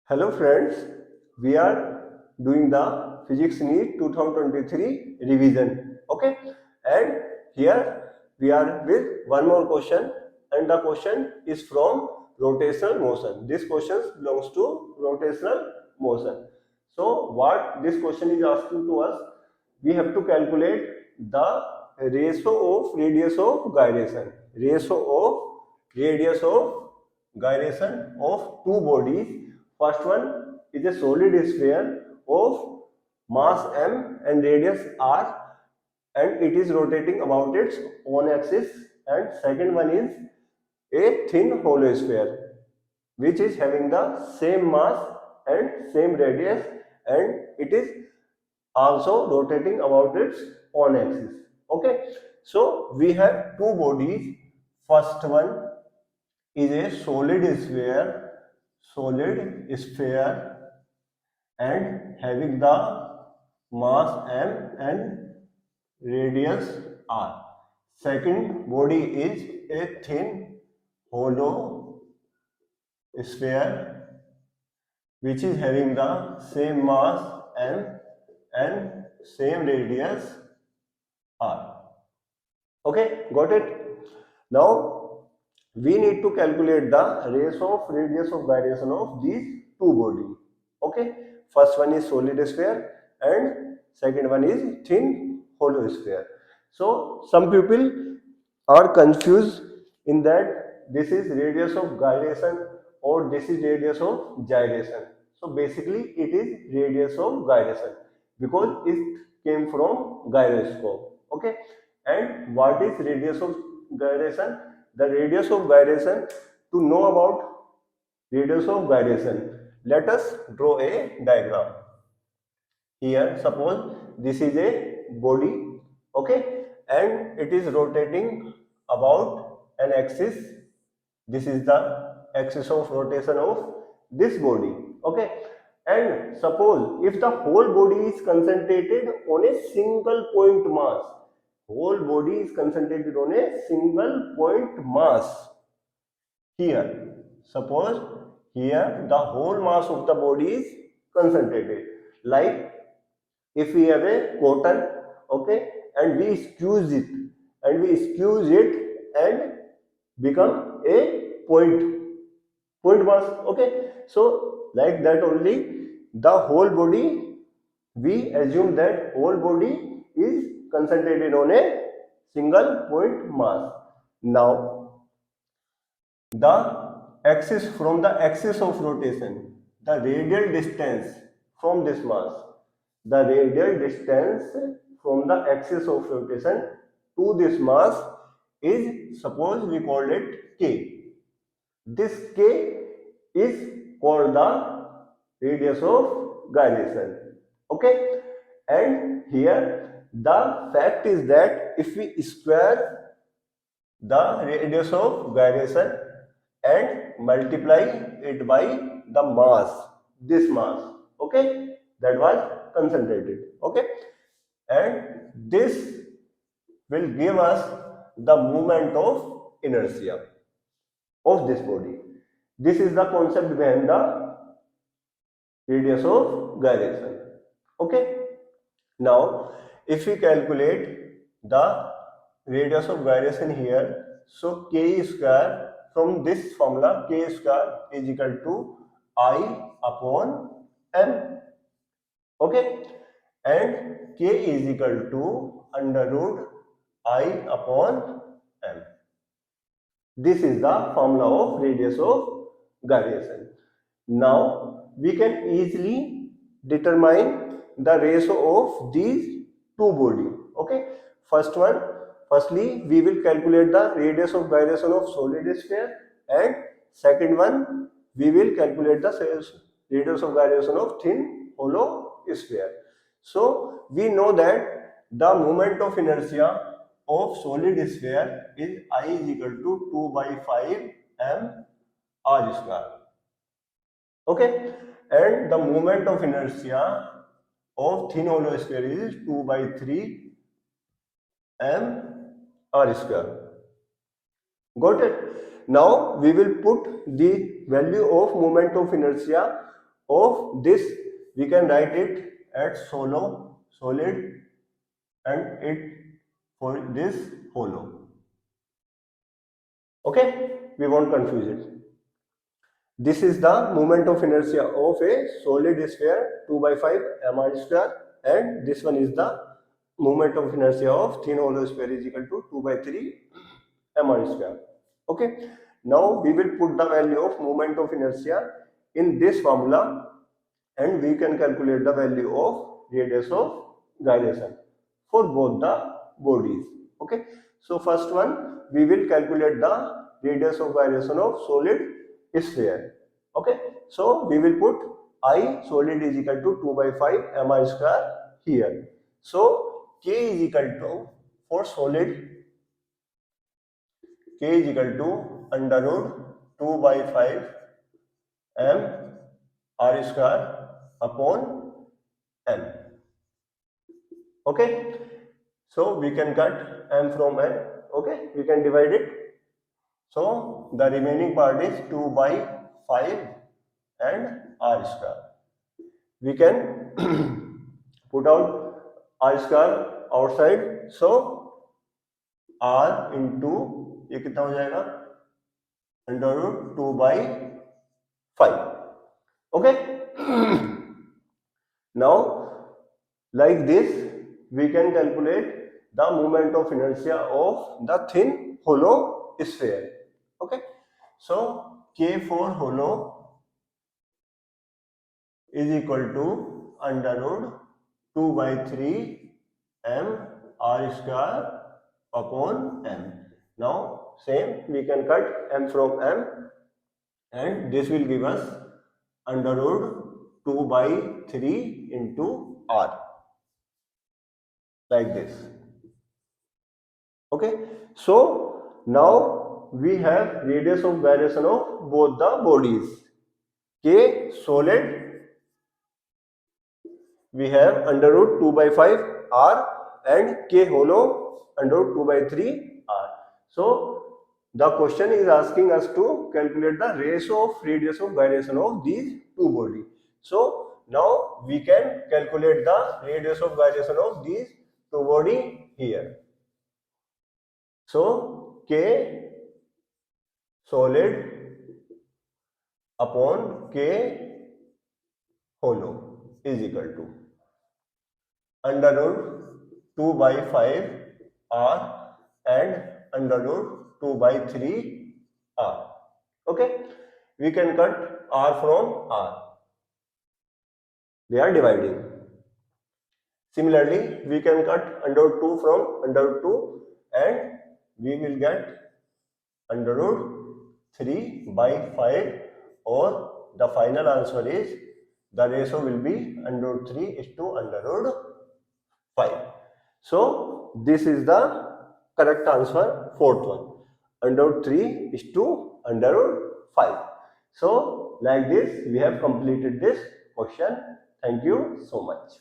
Hello friends, we are doing the Physics NEET 2023 revision. Okay, and here we are with one more question, and the question is from rotational motion. This question belongs to rotational motion. So what this question is asking to us, we have to calculate the ratio of radius of gyration. Ratio of radius of gyration of two bodies. First one is a solid sphere of mass m and radius r, and it is rotating about its own axis. And second one is a thin hollow sphere which is having the same mass and same radius, and it is also rotating about its own axis. Okay, so we have two bodies. First one is a solid sphere and having the mass m and radius r. Second body is a thin hollow sphere which is having the same mass m and same radius r. Okay, got it? Now we need to calculate the ratio of radius of gyration of these two bodies. Okay, first one is solid sphere and second one is thin hollow sphere. So some people are confused in that this is radius of gyration or this is radius of gyration. So basically it is radius of gyration because it came from gyroscope. Okay, and what is radius of gyration? The radius of gyration, to know about radius of gyration, let us draw a diagram. Here suppose this is a body, okay, and it is rotating about an axis. This is the axis of rotation of this body, okay. And suppose if the whole body is concentrated on a single point mass, whole body is concentrated on a single point mass. Here suppose here the whole mass of the body is concentrated, like if we have a cotton, okay, and we squeeze it and become a point mass, okay. So like that only the whole body, we assume that whole body is concentrated on a single point mass. Now the axis, from the axis of rotation, the radial distance from this mass, the radial distance from the axis of rotation to this mass is, suppose we call it k. This k is called the radius of gyration, okay. And here the fact is that if we square the radius of gyration and multiply it by the mass, this mass, okay, that was concentrated, okay, and this will give us the moment of inertia of this body. This is the concept behind the radius of gyration, okay. Now if we calculate the radius of gyration here, so k square, from this formula k square is equal to I upon m, okay, and k is equal to under root I upon m. This is the formula of radius of gyration. Now we can easily determine the ratio of these two bodies, okay. Firstly we will calculate the radius of gyration of solid sphere, and second one we will calculate the radius of gyration of thin hollow sphere. So we know that the moment of inertia of solid sphere is I is equal to 2 by 5 m r square, okay, and the moment of inertia of thin hollow sphere is 2 by 3 m r square. Got it? Now we will put the value of moment of inertia of this, we can write it as solid, and it for this hollow. Okay, we won't confuse it. This is the moment of inertia of a solid sphere 2 by 5 mr square, and this one is the moment of inertia of thin hollow sphere is equal to 2 by 3 mr square. Okay, now we will put the value of moment of inertia in this formula, and we can calculate the value of radius of gyration for both the bodies. Okay, so first one, we will calculate the radius of gyration of solid sphere. Okay, so we will put I solid is equal to 2 by 5 mr square here. So K is equal to, for solid, K is equal to under root 2 by 5 m r square upon m. Okay, so we can cut m from n. Okay, we can divide it. So the remaining part is 2 by 5 and r square. We can put out r square outside. So r into ये कितना हो जाएगा, under root 2 by 5. Okay. Now like this we can calculate the moment of inertia of the thin hollow sphere. Okay, so K for hollow is equal to under root 2 by 3 m r square upon m. Now same, we can cut m from m, and this will give us under root 2 by 3 into r, like this. Okay, so now we have radius of gyration of both the bodies. K solid, we have under root 2 by 5 r, and K hollow under root 2 by 3 r. So the question is asking us to calculate the ratio of radius of gyration of these two bodies. So now we can calculate the radius of gyration of these two bodies here. So K solid upon K hollow is equal to under root 2 by 5 r and under root 2 by 3 r. Okay, we can cut r from r. They are dividing. Similarly, we can cut under root 2 from under root 2, and we will get under root 3 by 5, or the final answer is the ratio will be under root 3 is to under root 5. So this is the correct answer, fourth one, under root 3 is to under root 5. So like this we have completed this question. Thank you so much.